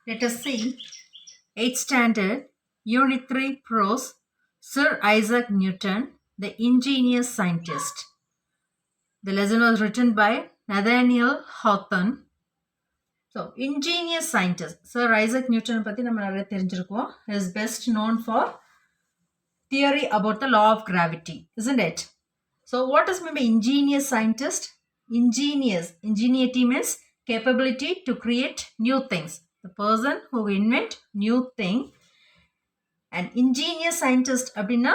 Let us see 8th Standard, Unit 3 Prose, Sir Isaac Newton, the ingenious scientist. The lesson was written by Nathaniel Hawthorne. So, ingenious scientist, Sir Isaac Newton பத்தி நம்ம நிறைய தெரிஞ்சிருக்கோம். He is best known for theory about the law of gravity, isn't it? So, what does mean by ingenious scientist? Ingenuity means capability to create new things. The person who invent new thing. And ingenious scientist அப்படின்னா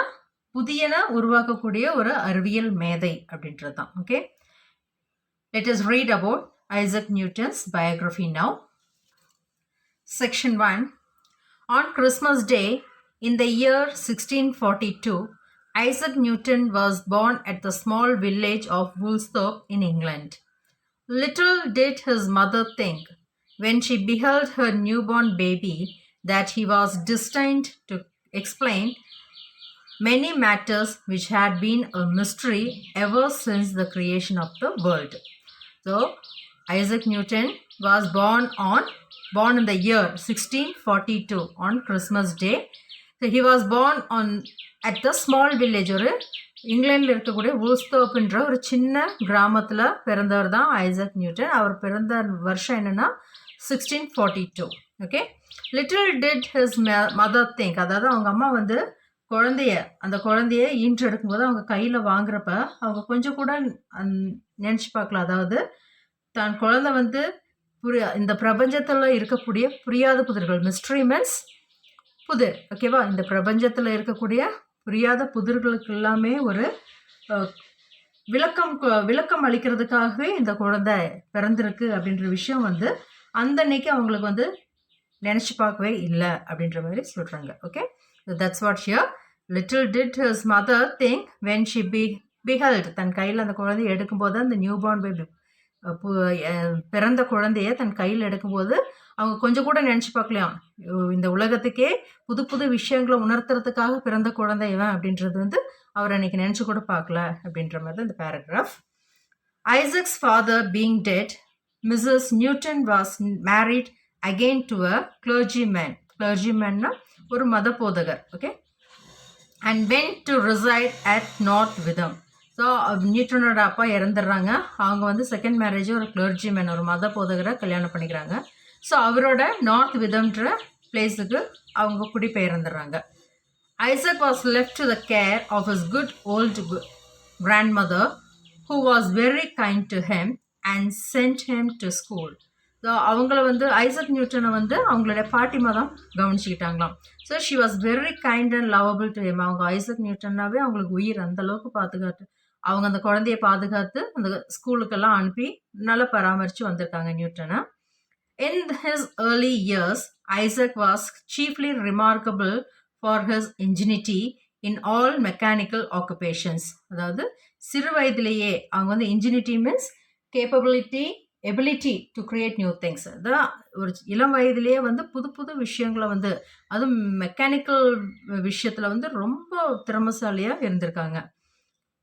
புதியன உருவாக்கக்கூடிய ஒரு அறிவியல் மேதை அப்படின்றது தான். Okay. Let us read about Isaac Newton's biography now. Section 1. On Christmas Day in the year 1642, Isaac Newton was born at the small village of Woolsthorpe in England. Little did his mother think, when she beheld her newborn baby, that he was destined to explain many matters which had been a mystery ever since the creation of the world. So, Isaac Newton was born in the year 1642 on Christmas Day. So, he was born at the small village, ஒரு இங்கிலாண்டில் இருக்கக்கூடிய வூல்ஸ்தோப்ன்ற ஒரு சின்ன கிராமத்தில் பிறந்தவர் தான் Isaac Newton. அவர் பிறந்த வருஷம் என்னென்னா 1642. Okay. Little did his mother think, அதாவது அவங்க அம்மா வந்து அந்த குழந்தைய ஈன்றெடுக்கும்போது அவங்க கையில் வாங்குறப்ப அவங்க கொஞ்சம் கூட நினச்சி பார்க்கலாம். அதாவது தான் குழந்தை வந்து இந்த பிரபஞ்சத்தில் இருக்கக்கூடிய புரியாத புதிர்கள், மிஸ்ட்ரி மீன்ஸ் புதிர், ஓகேவா? இந்த பிரபஞ்சத்தில் இருக்கக்கூடிய புரியாத புதிர்களுக்கு எல்லாமே ஒரு விளக்கம் அளிக்கிறதுக்காகவே இந்த குழந்தை பிறந்திருக்கு அப்படின்ற விஷயம் வந்து அந்த அன்னைக்கு அவங்களுக்கு வந்து நினச்சி பார்க்கவே இல்லை அப்படின்ற மாதிரி சொல்கிறாங்க. Okay. That's what here. Little did his mother think when she beheld, தன் கையில் அந்த குழந்தைய எடுக்கும்போது, அந்த நியூபார்ன் பேபி பிறந்த குழந்தைய தன் கையில் எடுக்கும்போது அவங்க கொஞ்சம் கூட நினச்சி பார்க்கலையாம், இந்த உலகத்துக்கே புது புது விஷயங்களை உணர்த்துறதுக்காக பிறந்த குழந்தை இவன் அப்படின்றது வந்து அவர் அன்னைக்கு நினச்சி கூட பார்க்கல அப்படின்ற மாதிரி தான் இந்த paragraph. Isaac's father being dead, Mrs Newton was married again to a clergyman. கிளர்ஜிமேன்னா ஒரு மத போதகர். Okay. And went to reside at North Witham. So நியூட்டனோட அப்பா இறந்துடுறாங்க. அவங்க வந்து செகண்ட் மேரேஜ் ஒரு கிளர்ஜிமேன், ஒரு மத போதகரை கல்யாணம் பண்ணிக்கிறாங்க. ஸோ அவரோட நார்த் விதம்ன்ற பிளேஸுக்கு அவங்க குடிபெயர்ந்துடுறாங்க. Isaac was left to the care of his good old grandmother who was very kind to him and sent him to school. So அவங்கள வந்து ஐசக் நியூட்டனை வந்து அவங்களோட பாட்டிமா தான் கவனிச்சுக்கிட்டாங்களாம். So she was very kind and lovable to him. அவங்க Isaac நியூட்டன்னாவே அவங்களுக்கு உயிர், அந்தளவுக்கு பாதுகாத்து அவங்க அந்த குழந்தைய பாதுகாத்து அந்த ஸ்கூலுக்கெல்லாம் அனுப்பி நல்லா பராமரித்து வந்திருக்காங்க நியூட்டனை. In his early years, Isaac was chiefly remarkable for his ingenuity in all mechanical occupations. அதாவது சிறு வயதிலேயே அவங்க வந்து இன்ஜினிட்டி means ability to create new things. அதான் ஒரு இளம் வயதிலேயே வந்து புது புது விஷயங்களை வந்து அதுவும் மெக்கானிக்கல் விஷயத்தில் வந்து ரொம்ப திறமசாலியாக இருந்திருக்காங்க.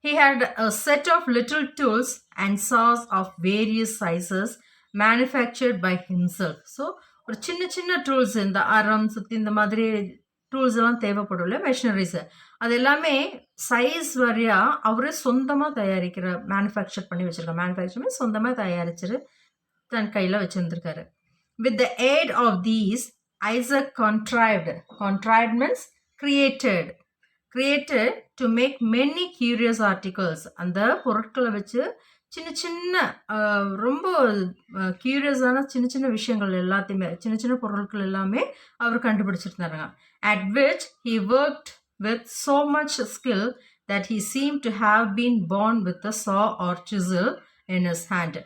He had a set of little tools and saws of various sizes manufactured by himself. So ஒரு சின்ன சின்ன டூல்ஸ், இந்த அரம் சுற்றி இந்த மாதிரி டூல்ஸ் எல்லாம் தேவைப்படும் இல்லை, மெஷினரிஸு, அது எல்லாமே சைஸ் வரையாக அவரே சொந்தமாக மேனுஃபேக்சர் பண்ணி வச்சுருக்காரு. மேனுஃபேக்சர் சொந்தமாக தயாரிச்சு தன் கையில் வச்சுருந்துருக்காரு. With the aid of these, Isaac contrived means created to make many curious articles. அந்த பொருட்களை வச்சு சின்ன சின்ன ரொம்ப கியூரியஸான சின்ன சின்ன விஷயங்கள் எல்லாத்தையுமே, சின்ன சின்ன பொருட்கள் எல்லாமே அவர் கண்டுபிடிச்சிருந்தாருங்க. At which he worked with so much skill that he seemed to have been born with a saw or chisel in his hand.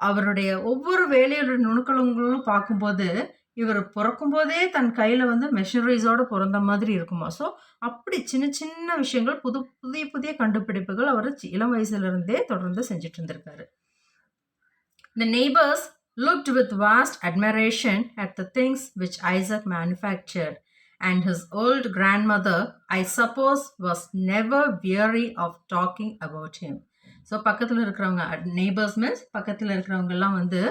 அவருடைய ஒவ்வொரு வேலையோட நுணுக்கங்களும் பார்க்கும்போது இவர் பிறக்கும்போதே தன் கையில் வந்து மெஷினரிஸோடு பிறந்த மாதிரி இருக்குமா. ஸோ அப்படி சின்ன சின்ன விஷயங்கள், புதிய கண்டுபிடிப்புகள் அவர் இளம் வயசுலேருந்தே தொடர்ந்து செஞ்சுட்டு இருந்திருக்காரு. The neighbors looked with vast admiration at the things which Isaac manufactured, and his old grandmother, I suppose, was never weary of talking about him. So பக்கத்தில் இருக்கிறவங்க, நெய்பர்ஸ் மீன்ஸ் பக்கத்தில் இருக்கிறவங்கெல்லாம் வந்து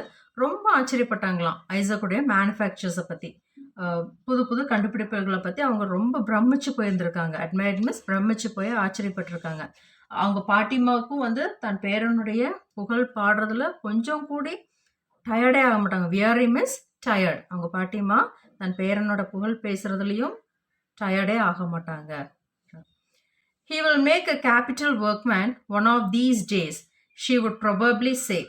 ரொம்ப ஆச்சரியப்பட்டாங்களாம் ஐசக்குடைய மேனுஃபேக்சர்ஸை பற்றி. புது புது கண்டுபிடிப்புகளை பற்றி அவங்க ரொம்ப பிரமிச்சு போயிருந்திருக்காங்க. அட்மையர்ட் மீன்ஸ் பிரமிச்சு போய் ஆச்சரியப்பட்டிருக்காங்க. அவங்க பாட்டிமாவுக்கும் வந்து தன் பேரனுடைய புகழ் பாடுறதுல கொஞ்சம் கூடி டயர்டே ஆக மாட்டாங்க. Weary means tired. அவங்க பாட்டிமா தன் பேரனோட புகழ் பேசுறதுலையும் டயர்டே ஆக மாட்டாங்க. He will make a capital workman one of these days, she would probably say.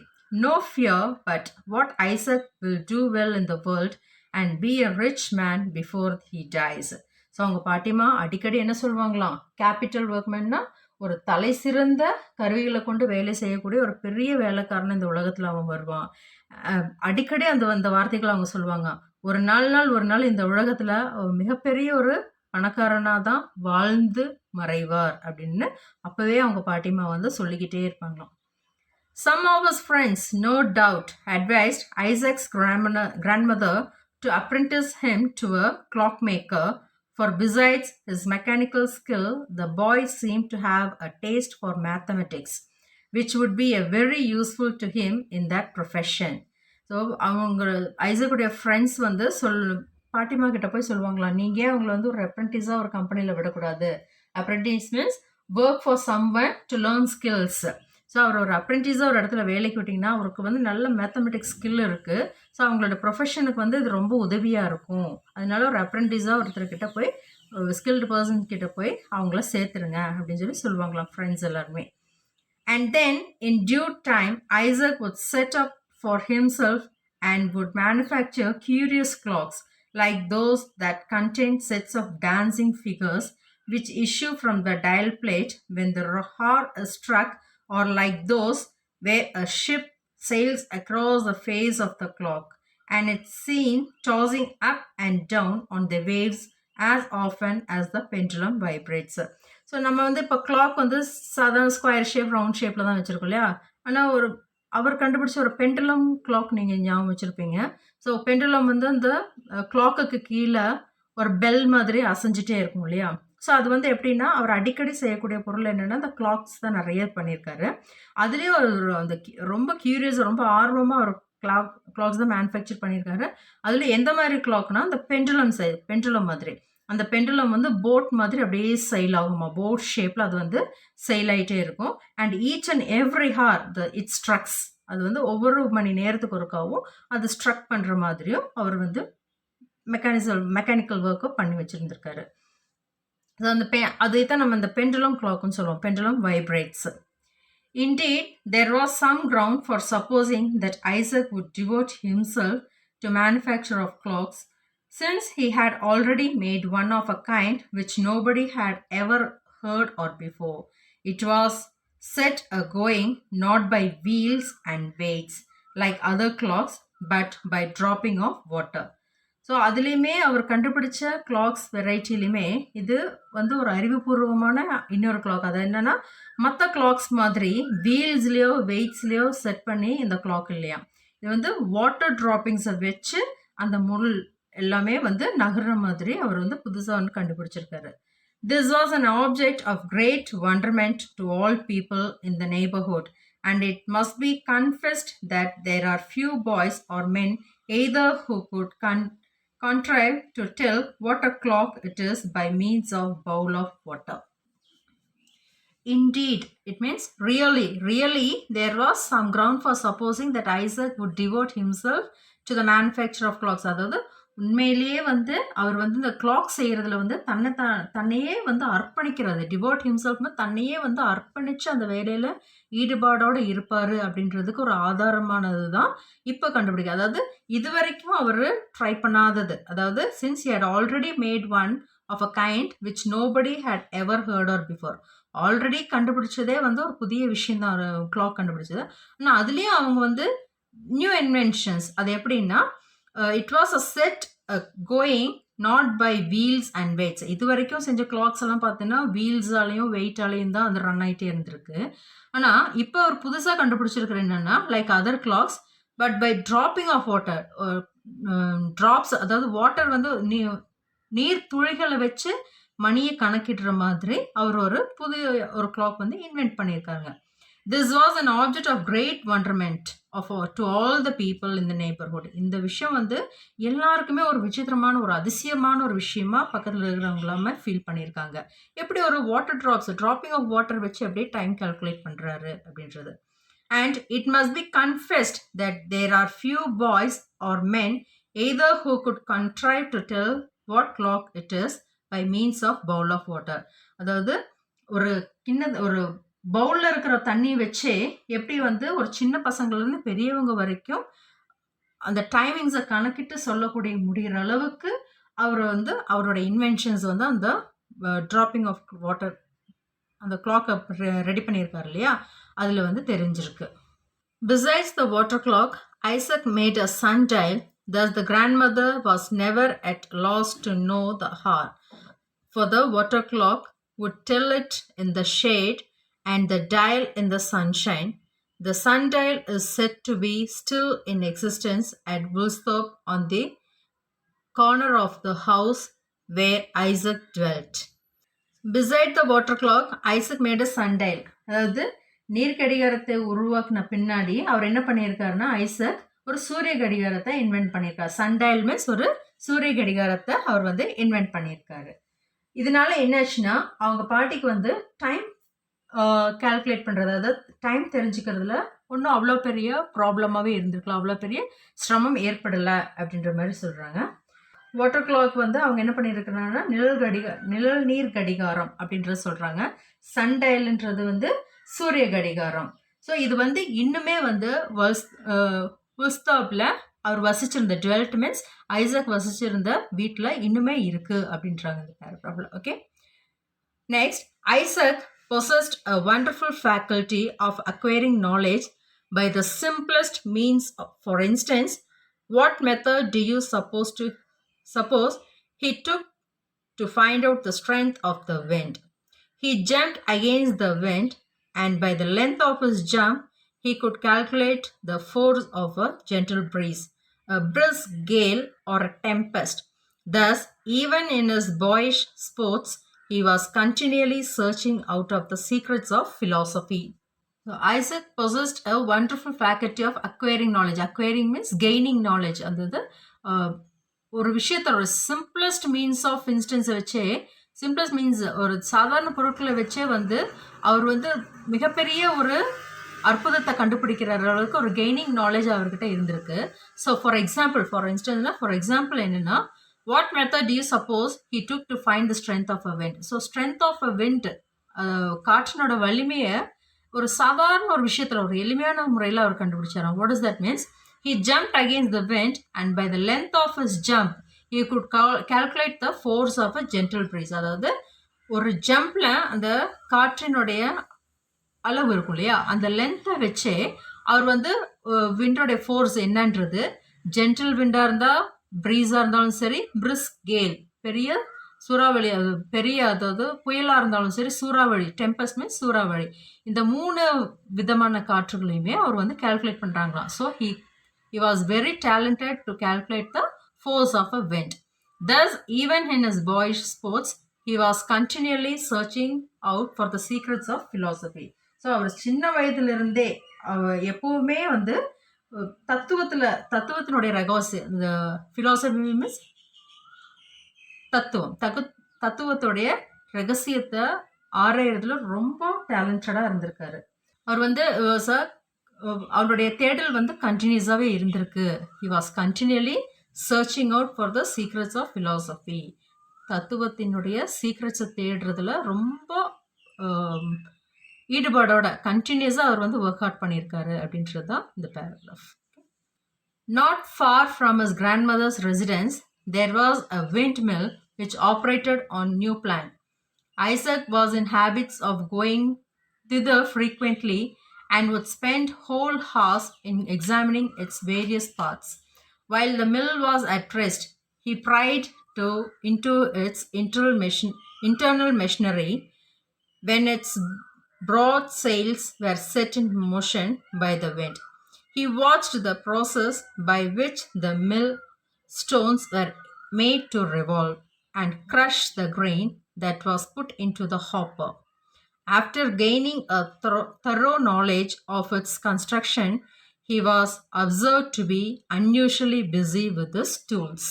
No fear, but what Isaac will do well in the world and be a rich man before he dies. So அவங்க பாட்டிமா அடிக்கடி என்ன சொல்லுவாங்களாம், capital ஒர்க்மேன்னா ஒரு தலை சிறந்த கருவிகளை கொண்டு வேலை செய்யக்கூடிய ஒரு பெரிய வேலைக்காரன் இந்த உலகத்தில் அவன் வருவான். அடிக்கடி அந்த வார்த்தைகளை அவங்க சொல்லுவாங்க. ஒரு நாள் இந்த உலகத்தில் மிகப்பெரிய ஒரு பணக்காரனாக தான் வாழ்ந்து மறைவார் அப்படின்னு அப்போவே அவங்க பாட்டிமா வந்து சொல்லிக்கிட்டே இருப்பாங்களாம். Some of his friends, no doubt, advised Isaac's grandmother to apprentice him to a clockmaker, for besides his mechanical skill, the boy seemed to have a taste for mathematics, which would be a very useful to him in that profession. So அவங்க ஐசக்குடைய friends வந்து பாட்டிமா கிட்ட போய் சொல்லுவாங்களாம், நீங்கள் அவங்கள வந்து ஒரு அப்ரெண்டிஸாக ஒரு கம்பெனியில் விடக்கூடாது. Apprentice means work for someone to learn skills. So அவர் ஒரு அப்ரெண்டிஸாக ஒரு இடத்துல வேலைக்கு விட்டிங்கன்னா அவருக்கு வந்து நல்ல மேத்தமெட்டிக்ஸ் ஸ்கில் இருக்குது. ஸோ அவங்களோட ப்ரொஃபஷனுக்கு வந்து இது ரொம்ப உதவியாக இருக்கும். அதனால ஒரு அப்ரெண்டிஸாக ஒருத்தர்கிட்ட போய் ஸ்கில்டு பர்சன் கிட்ட போய் அவங்கள சேர்த்துருங்க அப்படின்னு சொல்லுவாங்களாம் ஃப்ரெண்ட்ஸ் எல்லாருமே. And then in due time Isaac would set up for himself and would manufacture curious clocks like those that contain sets of dancing figures which issue from the dial plate when the hour is struck, or like those where a ship sails across the face of the clock and it's seen tossing up and down on the waves as often as the pendulum vibrates. So நம்ம வந்து இப்போ clock வந்து சாதாரண square shape round ஷேப்பில் தான் வச்சுருக்கோம் இல்லையா. ஆனால் அவர் கண்டுபிடிச்ச ஒரு பெண்டுலம் கிளாக் நீங்கள் ஞாபகம் வச்சுருப்பீங்க. ஸோ பெண்டுலம் வந்து அந்த கிளாக்குக்கு கீழே ஒரு பெல் மாதிரி அசைஞ்சிட்டே இருக்கும் இல்லையா. ஸோ அது வந்து எப்படின்னா அவர் அடிக்கடி செய்யக்கூடிய பொருள் என்னென்னா அந்த கிளாக்ஸ் தான் நிறைய பண்ணியிருக்காரு. அதுலேயும் ஒரு அந்த ரொம்ப கியூரியஸ் ரொம்ப ஆர்வமாக ஒரு கிளாக்ஸ் தான் மேனுஃபேக்சர் பண்ணியிருக்காரு. அதில் எந்த மாதிரி கிளாக்னா அந்த பெண்டுலம் மாதிரி. அந்த பெண்டுலம் வந்து போட் மாதிரி அப்படியே செயில் ஆகுமா, போட் ஷேப்பில் அது வந்து செயில் ஆகிட்டே இருக்கும். And each and every hour it strikes, அது வந்து ஒவ்வொரு மணி நேரத்துக்கு ஒருக்காவும் அது ஸ்ட்ரக் பண்ணுற மாதிரியும் அவர் வந்து மெக்கானிக்கல் ஒர்க்கை பண்ணி வச்சுருந்துருக்காரு. அந்த அதை தான் நம்ம இந்த பெண்டுலம் கிளாக்னு சொல்லுவோம், pendulum vibrates. Indeed, there was some ground for supposing that Isaac would devote himself to manufacture of clocks, since he had already made one of a kind which nobody had ever heard or before. It was set a-going not by wheels and weights like other clocks, but by dropping of water. So அதுலேயுமே அவர் கண்டுபிடிச்ச clocks வெரைட்டிலையுமே இது வந்து ஒரு அறிவுபூர்வமான இன்னொரு clock. அது என்னென்னா மற்ற கிளாக்ஸ் மாதிரி வீல்ஸ்லேயோ வெயிட்ஸ்லேயோ செட் பண்ணி இந்த கிளாக் இல்லையா. இது வந்து வாட்டர் ட்ராப்பிங்ஸை வச்சு அந்த முள் எல்லாமே வந்து நகர்ற மாதிரி அவர் வந்து புதுசாக வந்து கண்டுபிடிச்சிருக்காரு. This was an object of great wonderment to all people in the neighborhood, and it must be confessed that there are few boys or men either who could contrive to tell what a clock it is by means of bowl of water. Indeed, it means really there was some ground for supposing that Isaac would devote himself to the manufacture of clocks. அதாவது உண்மையிலேயே வந்து அவர் வந்து இந்த clock செய்கிறதுல வந்து தன்னையே வந்து அர்ப்பணிக்கிறது. டிவோட் ஹிம்செல்ஃப்னு தன்னையே வந்து அர்ப்பணித்து அந்த வேலையில் ஈடுபாடோடு இருப்பார் அப்படின்றதுக்கு ஒரு ஆதாரமானது தான் இப்போ கண்டுபிடிக்க. அதாவது இது வரைக்கும் அவர் ட்ரை பண்ணாதது, அதாவது since he had already made one of a kind which nobody had ever heard of before. Already கண்டுபிடிச்சதே வந்து ஒரு புதிய விஷயம் தான் கிளாக் கண்டுபிடிச்சது. ஆனால் அதுலேயும் அவங்க வந்து நியூ இன்வென்ஷன்ஸ். அது எப்படின்னா it was a set going not by wheels and weights. இது வரைக்கும் செஞ்ச கிளாக்ஸ் எல்லாம் பார்த்தீங்கன்னா வீல்ஸாலையும் வெயிட்டாலையும் தான் அது ரன் ஆகிட்டே இருந்திருக்கு. ஆனால் இப்போ ஒரு புதுசாக கண்டுபிடிச்சிருக்கிற என்னென்னா like other clocks but by dropping off water. Drops அதாவது வாட்டர் வந்து நீர் துளிகளை வச்சு மணியை கணக்கிடுற மாதிரி அவர் ஒரு புதிய ஒரு கிளாக் வந்து இன்வென்ட் பண்ணியிருக்காங்க. This was an object of great wonderment to all the people in the neighborhood. இந்த விஷயம் வந்து எல்லாருக்குமே ஒரு விசித்திரமான ஒரு அதிசயமான ஒரு விஷயமா பக்கத்தில் இருக்கிறவங்களாம ஃபீல் பண்ணியிருக்காங்க. எப்படி ஒரு water drops dropping off water வச்சு அப்படியே டைம் கால்குலேட் பண்ணுறாரு அப்படின்றது. And it must be confessed that there are few boys or men either who could contrive to tell what clock it is by means of bowl of water. அதாவது ஒரு ஒரு பவுலில் இருக்கிற தண்ணி வச்சே எப்படி வந்து ஒரு சின்ன பசங்கள்லேருந்து பெரியவங்க வரைக்கும் அந்த டைமிங்ஸை கணக்கிட்டு சொல்லக்கூடிய முடிகிற அளவுக்கு அவர் வந்து அவரோட இன்வென்ஷன்ஸ் வந்து அந்த ட்ராப்பிங் ஆஃப் வாட்டர் அந்த கிளாக்கை ரெடி பண்ணியிருக்காரு இல்லையா, அதில் வந்து தெரிஞ்சிருக்கு. Besides the water clock, Isaac made a sundial. Thus the grandmother was never at loss to know the hour, for the water clock would tell it in the shade and the dial in the sunshine. The sundial is said to be still in existence at Woolsthorpe on the corner of the house where Isaac dwelt. Beside the water clock, Isaac made a sundial. அதாவது நீர்க்கடிகாரத்தை உருவாக்கின பின்னாடி அவர் என்ன பண்ணியிருக்காருன்னா, Isaac ஒரு சூரிய கடிகாரத்தை invent பண்ணியிருக்காரு. சன்டைல் means ஒரு சூரிய கடிகாரத்தை அவர் வந்து இன்வென்ட் பண்ணியிருக்காரு. இதனால என்னாச்சுன்னா அவங்க பாட்டிக்கு வந்து டைம் கால்குலேட் பண்ணுறது, அதாவது டைம் தெரிஞ்சுக்கிறதுல ஒன்றும் அவ்வளோ பெரிய ப்ராப்ளமாகவே இருந்திருக்கலாம், அவ்வளோ பெரிய சிரமம் ஏற்படலை அப்படின்ற மாதிரி சொல்கிறாங்க. வாட்டர் கிளாக் வந்து அவங்க என்ன பண்ணியிருக்கிறாங்கன்னா நிழல் நீர் கடிகாரம் அப்படின்றத சொல்கிறாங்க. சன்டைல்ன்றது வந்து சூரிய கடிகாரம். ஸோ இது வந்து இன்னுமே வந்து வுல்ஸ்தாப்பில் அவர் வசிச்சிருந்த டுவெல்ட் மீன்ஸ் ஐசக் வசிச்சிருந்த வீட்டில் இன்னுமே இருக்குது அப்படின்றாங்க இந்த பேராகிராஃபில். Okay, next, Isaac possessed a wonderful faculty of acquiring knowledge by the simplest means. For instance, what method do you suppose he took to find out the strength of the wind? He jumped against the wind, and by the length of his jump, he could calculate the force of a gentle breeze, a brisk gale, or a tempest. Thus, even in his boyish sports, he was continually searching out of the secrets of philosophy. So, Isaac possessed a wonderful faculty of acquiring knowledge. Acquiring means gaining knowledge. அதாவது ஒரு விஷயத்தை ஒரு simplest means of இன்ஸ்டன்ஸை வச்சே, simplest means ஒரு சாதாரண பொருட்களை வச்சே வந்து அவர் வந்து மிகப்பெரிய ஒரு அற்புதத்தை கண்டுபிடிக்கிற அளவுக்கு ஒரு கெய்னிங் நாலேஜ் அவர்கிட்ட இருந்திருக்கு. ஸோ ஃபார் எக்ஸாம்பிள் என்னென்னா, what method do you suppose he took to find the strength of a wind. So strength of a wind, காற்றினோட வலிமையை ஒரு சாதாரண ஒரு விஷயத்தில் ஒரு எளிமையான முறையில் அவர் கண்டுபிடிச்சாராம். What is that means? He jumped against the wind, and by the length of his jump, he could calculate the force of a gentle breeze. அதாவது ஒரு ஜம்பில் அந்த காற்றினுடைய அளவு இருக்கும் இல்லையா, அந்த லென்த்தை வச்சே அவர் வந்து விண்டோடைய ஃபோர்ஸ் என்னன்றது, ஜென்டில் விண்டாக இருந்தால், ப்ரீஸாக இருந்தாலும் சரி, பிரிஸ்க் கேல் பெரிய சூறாவளி, அதாவது புயலாக இருந்தாலும் சரி, சூறாவளி டெம்பஸ்ட் மீன்ஸ் சூறாவளி, இந்த 3 விதமான காற்றுகளையுமே அவர் வந்து கால்குலேட் பண்ணுறாங்களாம். So he was very talented to calculate the force of a wind. Thus, even in his boyish sports, he was continually searching out for the secrets of philosophy. So அவர் சின்ன வயதிலிருந்தே அவர் எப்போவுமே வந்து தத்துவத்தினுடைய ரகசியம், இந்த ஃபிலாசபி மீன்ஸ் தத்துவத்துடைய ரகசியத்தை ஆராயறதுல ரொம்ப டேலண்டடாக இருந்திருக்காரு. அவர் வந்து அவருடைய தேடல் வந்து கண்டினியூஸாகவே இருந்திருக்கு. He was continually searching out for the secrets of philosophy. தத்துவத்தினுடைய சீக்ரெட்ஸை தேடுறதுல ரொம்ப ஈடுபாடோட கண்டினியூஸாக அவர் வந்து ஒர்க் அவுட் பண்ணியிருக்காரு அப்படின்றது தான் இந்த paragraph. Not far from his grandmother's residence there was a windmill which operated on new plan. Isaac was in habits of going thither frequently and would spend whole hours in examining its various parts. While the mill was at rest, he pried into its internal machinery when its broad sails were set in motion by the wind. He watched the process by which the mill stones were made to revolve and crush the grain that was put into the hopper. After gaining a thorough knowledge of its construction, he was observed to be unusually busy with his tools.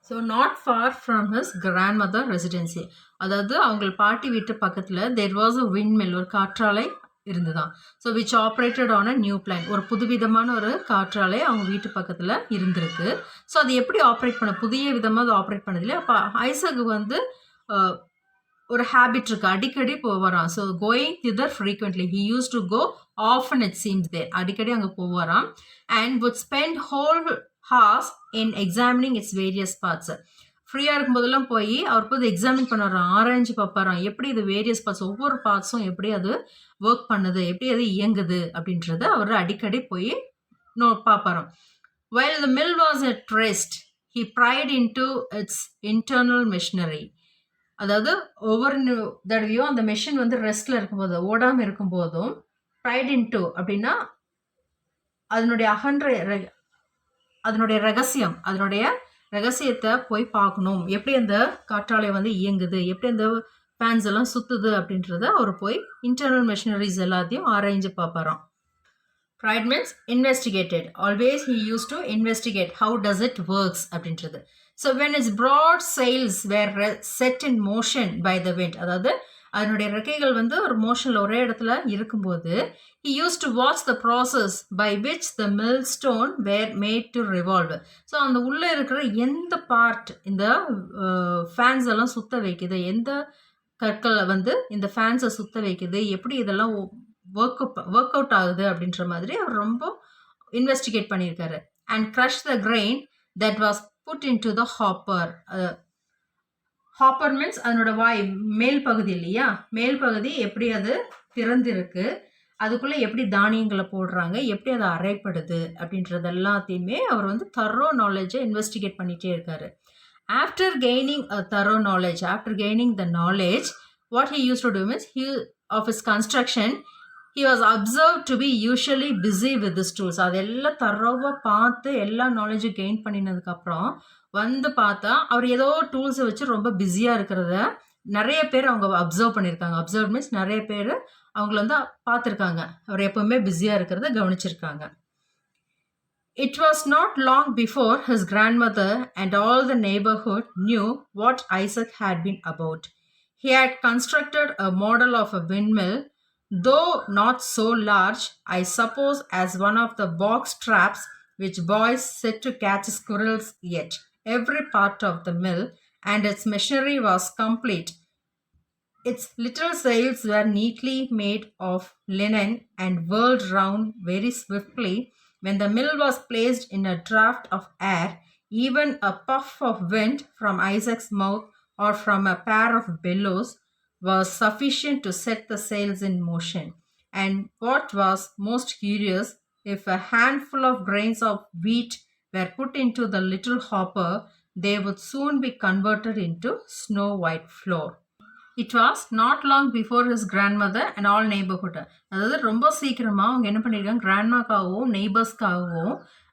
So not far from his grandmother residency, அதாவது அவங்க பாட்டி வீட்டு பக்கத்தில் தேர் was அ விண்மில், ஒரு காற்றாலை இருந்துதான். So which operated on a new plan, ஒரு புதுவிதமான ஒரு காற்றாலை அவங்க வீட்டு பக்கத்தில் இருந்திருக்கு. ஸோ அது எப்படி ஆப்ரேட் பண்ண, புதிய விதமாக அது ஆப்ரேட் பண்ணதில்லை. அப்போ ஐசக் வந்து ஒரு ஹேபிட் இருக்குது, அடிக்கடி போவாராம். So going thither frequently, he used to go often it seems there, அடிக்கடி அங்கே போவாராம். And would spend whole hours in examining its various parts. ஃப்ரீயாக இருக்கும்போதெல்லாம் போய் அவர் போய் எக்ஸாமின் பண்ணுறான், ஆராய்ச்சி பார்ப்பாராம், எப்படி இது வேரியஸ் பார்ட்ஸ், ஒவ்வொரு பார்ட்ஸும் எப்படி அது ஒர்க் பண்ணுது, எப்படி அது இயங்குது அப்படின்றத அவர் அடிக்கடி போய் பார்ப்பாராம். While the mill was at rest, he pried into its internal machinery. அதாவது ஒவ்வொரு தடவையும் அந்த மெஷின் வந்து ரெஸ்ட்டில் இருக்கும்போது, ஓடாமல் இருக்கும்போதும், ப்ரைட் இன்டு அப்படின்னா அதனுடைய ரகசியம், அதனுடைய ரகசியத்தை போய் பார்க்கணும், எப்படி அந்த காற்றாலை வந்து இயங்குது, எப்படி அந்த ஃபேன்ஸ் எல்லாம் சுற்றுது அப்படின்றத அவர் போய் இன்டர்னல் மெஷினரிஸ் எல்லாத்தையும் ஆராய்ஞ்சு பார்ப்பாராம். Pried means investigated, always he used to investigate how does it works அப்படின்றது. So when its broad sails were set in motion by the wind, அதாவது அதனுடைய ரெக்கைகள் வந்து ஒரு மோஷனில் ஒரே இடத்துல இருக்கும்போது, he used to watch the process by which the millstone were made to revolve. So அந்த உள்ளே இருக்கிற எந்த பார்ட் இந்த ஃபேன்ஸ் எல்லாம் சுத்த வைக்குது, எந்த கற்களை வந்து இந்த ஃபேன்ஸை சுத்த வைக்குது, எப்படி இதெல்லாம் ஒர்க் அவுட் ஆகுது அப்படின்ற மாதிரி அவர் ரொம்ப இன்வெஸ்டிகேட் பண்ணியிருக்காரு. And crush the grain that was put into the hopper. Hopper means அதனோட மேல் பகுதி இல்லையா, மேல் பகுதி எப்படி அது திறந்திருக்கு, அதுக்குள்ளே எப்படி தானியங்களை போடுறாங்க, எப்படி அது அரைப்படுது அப்படின்றது எல்லாத்தையுமே அவர் வந்து தரோ நாலேஜை இன்வெஸ்டிகேட் பண்ணிகிட்டே இருக்காரு. After gaining a thorough knowledge, after gaining the knowledge, what he used to do means of his construction, he was observed to be usually busy with his tools. அதெல்லாம் தரோவாக பார்த்து எல்லா நாலேஜும் கெயின் பண்ணினதுக்கப்புறம் வந்து பார்த்தா அவர் ஏதோ டூல்ஸை வச்சு ரொம்ப பிஸியாக இருக்கிறத நிறைய பேர் அவங்க அப்சர்வ் பண்ணியிருக்காங்க. அப்சர்வ் மீன்ஸ் நிறைய பேர் அவங்கள வந்து பார்த்துருக்காங்க, அவர் எப்பவுமே பிஸியாக இருக்கிறத கவனிச்சிருக்காங்க. It was not long before his grandmother and all the neighborhood knew what Isaac had been about. He had constructed a model of a windmill, though not so large, I suppose, as one of the box traps which boys set to catch squirrels yet. Every part of the mill and its machinery was complete. Its little sails were neatly made of linen and whirled round very swiftly. When the mill was placed in a draught of air, even a puff of wind from Isaac's mouth or from a pair of bellows was sufficient to set the sails in motion. And what was most curious, if a handful of grains of wheat were put into the little hopper, they would soon be converted into snow white flour. It was not long before his grandmother and all neighborhood, அதாவது ரொம்ப சீக்கிரமாக அவங்க என்ன பண்ணியிருக்காங்க, கிராண்ட்மாக்காகவும்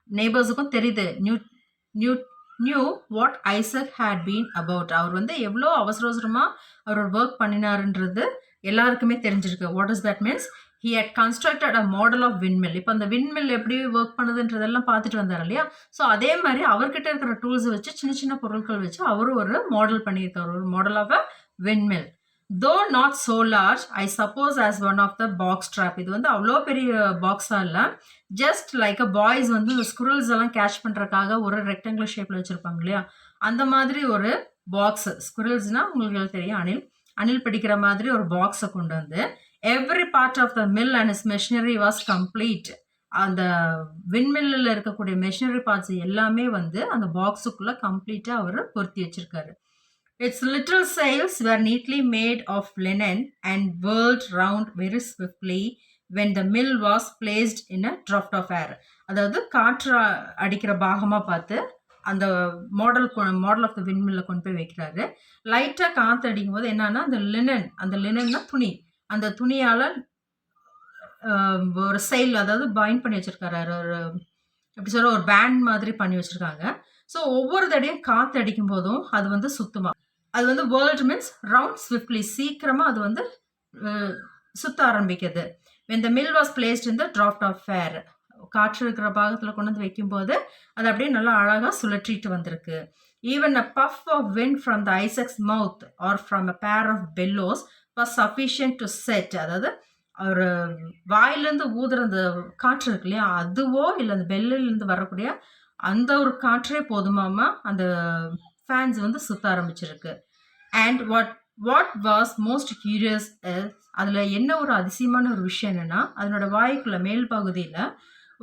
நெய்பர்ஸுக்கும் தெரியுது knew what Isaac had been about. அவர் வந்து எவ்வளோ அவசரமாக அவர் ஒர்க் பண்ணினாருன்றது எல்லாருக்குமே தெரிஞ்சிருக்கு. What is that means, he had constructed a model of windmill. இப்போ அந்த விண்மில் எப்படி ஒர்க் பண்ணுதுன்றதெல்லாம் பார்த்துட்டு வந்தார் இல்லையா. ஸோ அதே மாதிரி அவர்கிட்ட இருக்கிற டூல்ஸ் வச்சு சின்ன சின்ன பொருட்கள் வச்சு அவரும் ஒரு மாடல் பண்ணியிருக்காரு, ஒரு model of a windmill. though not so large, I suppose as one of the box trap. இது வந்து அவ்வளோ பெரிய பாக்ஸாக இல்லை, ஜஸ்ட் லைக் அ பாய்ஸ் வந்து இந்த ஸ்குரல்ஸ் எல்லாம் கேட்ச் பண்ணுறதுக்காக ஒரு ரெக்டாங்குலர் ஷேப்பில் வச்சுருப்பாங்க இல்லையா, அந்த மாதிரி ஒரு பாக்ஸு. ஸ்குரல்ஸ்னால் உங்களுக்கு தெரியும், அணில் பிடிக்கிற மாதிரி ஒரு பாக்ஸை கொண்டு வந்து every part of the mill and is machinery was complete. அந்த விண்மில்லில் இருக்கக்கூடிய மெஷினரி பார்ட்ஸ் எல்லாமே வந்து அந்த பாக்ஸுக்குள்ளே கம்ப்ளீட்டாக அவர் பொருத்தி வச்சுருக்காரு. Its little sails were neatly made of linen and whirled round very swiftly when the mill was placed in a draught of air. அதாவது காற்று அடிக்கிற பாகமாக பார்த்து அந்த மாடல் ஆஃப் த விண்மில்ல கொண்டு போய் வைக்கிறாரு. லைட்டாக காற்று அடிக்கும் போது என்னன்னா அந்த லினன்னா துணி, அந்த துணியால் ஒரு செயல், அதாவது பைண்ட் பண்ணி வச்சுருக்காரு, ஒரு எப்படி சொல்ல, ஒரு பேண்ட் மாதிரி பண்ணி வச்சுருக்காங்க. ஸோ ஒவ்வொரு தடையும் காற்று அடிக்கும் போதும் அது வந்து சுத்தமாக, அது வந்து வேர்ல்ட் மீன்ஸ் ரவுண்ட் ஸ்விஃப்ட்லி, சீக்கிரமாக அது வந்து சுத்த ஆரம்பிக்குது. when the mill was placed in the draught of air, காற்று இருக்கிற பாகத்தில் கொண்டு வந்து வைக்கும்போது அது அப்படியே நல்லா அழகாக சுழற்றிட்டு வந்திருக்கு. even a puff of wind from the Isaac's mouth or from a pair of bellows was sufficient to set, அதாவது ஒரு வாயிலேருந்து ஊதுற அந்த காற்று இருக்கு இல்லையா, அதுவோ இல்லை அந்த பெல்லிலேருந்து வரக்கூடிய அந்த ஒரு காற்றே போதுமாமா அந்த ஃபேன்ஸ் வந்து சுத்த ஆரம்பிச்சிருக்கு. And what was most curious, அதில் என்ன ஒரு அதிசயமான ஒரு விஷயம் என்னென்னா, அதனோட வாய்க்குள்ள மேல் பகுதியில்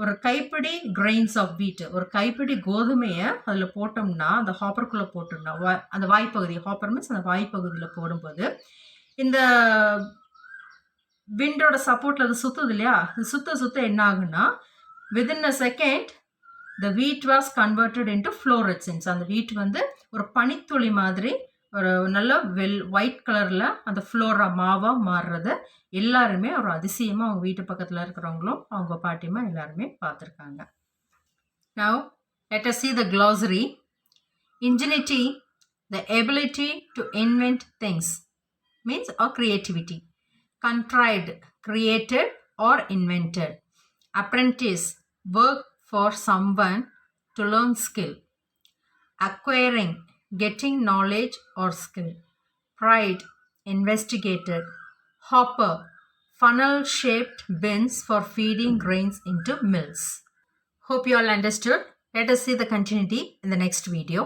ஒரு கைப்பிடி கிரெயின்ஸ் ஆஃப் வீட், ஒரு கைப்பிடி கோதுமையை அதில் போட்டோம்னா, அந்த ஹாப்பருக்குள்ளே போட்டோம்னா, அந்த வாய்ப்பகுதி, ஹாப்பர் மீன்ஸ் அந்த வாய்ப்பகுதியில் போடும்போது இந்த விண்டோட சப்போர்ட்டில் அது சுற்றுது இல்லையா, அது சுத்த என்ன ஆகுன்னா, within a second the wheat was converted into fluorescence. அந்த வீட் வந்து ஒரு பனித்துளி மாதிரி ஒரு நல்ல ஒயிட் கலரில் அந்த ஃப்ளோரா மாவாக மாறுறது எல்லாருமே ஒரு அதிசயமாக அவங்க வீட்டு பக்கத்தில் இருக்கிறவங்களும் அவங்க பாட்டிமா எல்லாருமே பார்த்துருக்காங்க. Now let us see the glossary. Ingenuity, the ability to invent things, means or creativity. Contrived, created or invented. Apprentice, work for someone to learn skill. Acquiring, getting knowledge or skill. Pride, investigated. Hopper, funnel-shaped bins for feeding grains into mills. Hope you all understood. Let us see the continuity in the next video.